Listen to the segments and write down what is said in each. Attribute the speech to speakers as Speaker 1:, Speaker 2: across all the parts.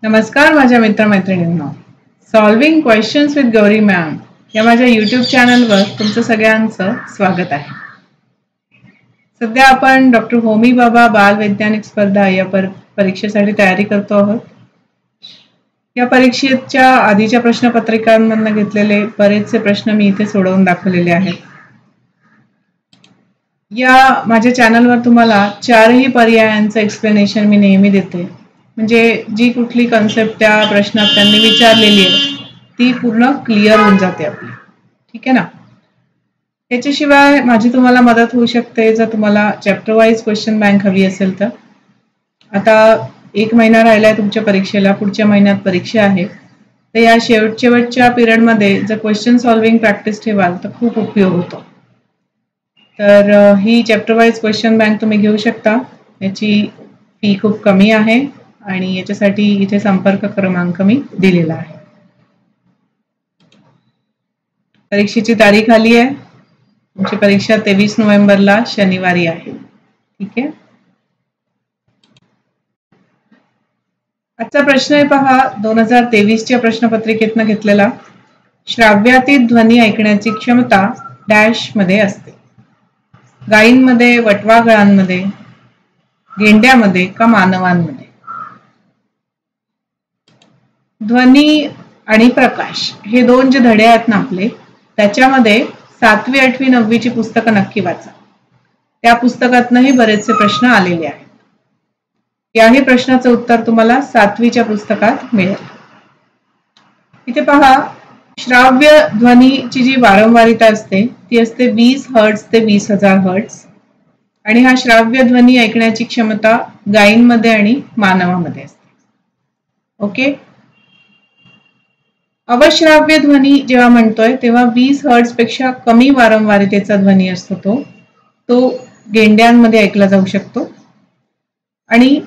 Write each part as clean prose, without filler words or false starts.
Speaker 1: नमस्कार माझ्या मित्रमैत्रिणींनो, solving questions with Gauri ma'am या माझ्या यूट्यूब चॅनलवर तुमचं सगळ्यांचं स्वागत आहे. सध्या आपण डॉक्टर होमी भाभा बाल वैज्ञानिक स्पर्धा या परीक्षेसाठी तयारी करतो आहोत. या परीक्षेच्या आधीच्या प्रश्नपत्रिकांमधून घेतलेले बरेचसे प्रश्न मी इथे सोडवून दाखवलेले आहेत. या माझ्या चॅनलवर तुम्हाला चारही पर्यायांचं एक्सप्लेनेशन मी नेहमी देते, म्हणजे जी कुठली कन्सेप्ट त्या प्रश्नात त्यांनी विचारलेली आहे ती पूर्ण क्लिअर होऊन जाते आपली. ठीक आहे ना. याच्याशिवाय माझी तुम्हाला मदत होऊ शकते जर तुम्हाला चॅप्टर वाईज क्वेश्चन बँक हवी असेल तर. आता 1 महिना राहिलाय तुमच्या परीक्षेला, पुढच्या महिन्यात परीक्षा आहे, तर या शेवटच्या पिरियडमध्ये जर क्वेश्चन सॉल्विंग प्रॅक्टिस ठेवाल तर खूप उपयोग होतो. तर ही चॅप्टर वाईज क्वेश्चन बँक तुम्ही घेऊ शकता. याची फी खूप कमी आहे आणि याच्यासाठी इथे संपर्क क्रमांक मी दिलेला आहे. परीक्षेची तारीख आली आहे. तुमची परीक्षा 23 नोव्हेंबरला शनिवारी आहे. ठीक आहे. आजचा प्रश्न आहे पहा, 2023च्या प्रश्नपत्रिकेतनं घेतलेला. श्राव्यातीत ध्वनी ऐकण्याची क्षमता डॅश मध्ये असते. गायींमध्ये, वटवाघळांमध्ये, गेंड्यामध्ये का मानवांमध्ये? ध्वनी आणि प्रकाश हे दोन जे धडे आहेत ना आपले, त्याच्यामध्ये 7वी, 8वी, 9वीची पुस्तकं नक्की वाचा. त्या पुस्तकातनंही बरेचसे प्रश्न आलेले आहेत. याही प्रश्नाचं उत्तर तुम्हाला 7वीच्या पुस्तकात मिळेल. इथे पहा, श्राव्य ध्वनीची जी वारंवारिता असते ती असते 20 हर्ट्ज ते 20,000 हर्ट्ज आणि हा श्राव्य ध्वनी ऐकण्याची क्षमता गायींमध्ये आणि मानवामध्ये असते. ओके. अवश्राव्य ध्वनी जेव्हा म्हणतोय तेव्हा 20 हर्ट्ज पेक्षा कमी वारंवारितेचा ध्वनी असतो तो गेंड्यांमध्ये ऐकला जाऊ शकतो. आणि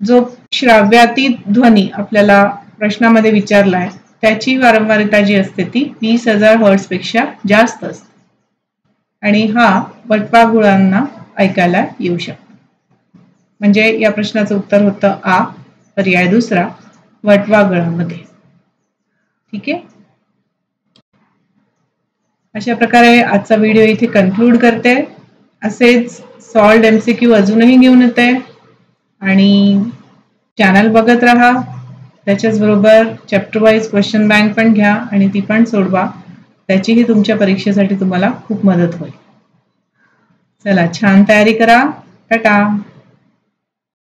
Speaker 1: जो श्राव्यातीत ध्वनी आपल्याला प्रश्नामध्ये विचारलाय त्याची वारंवारिता जी असते ती 20,000 हर्ट्ज पेक्षा जास्त असते आणि हा वटवाघुळांना ऐकायला येऊ शकतो. म्हणजे या प्रश्नाचं उत्तर होतं आ, पर्याय दुसरा, वटवाघळांमध्ये. ठीक आहे. अशा प्रकारे आजचा व्हिडिओ इथे कन्क्लूड करते. असेच सॉल्व्ड MCQ अजूनही घेऊन येते आणि चॅनल बघत राहा. त्याच्याच बरोबर चॅप्टर वाईज क्वेश्चन बँक पण घ्या आणि ती पण सोडवा. त्याचीही तुमच्या परीक्षेसाठी तुम्हाला खूप मदत होईल. चला, छान तयारी करा. टाटा.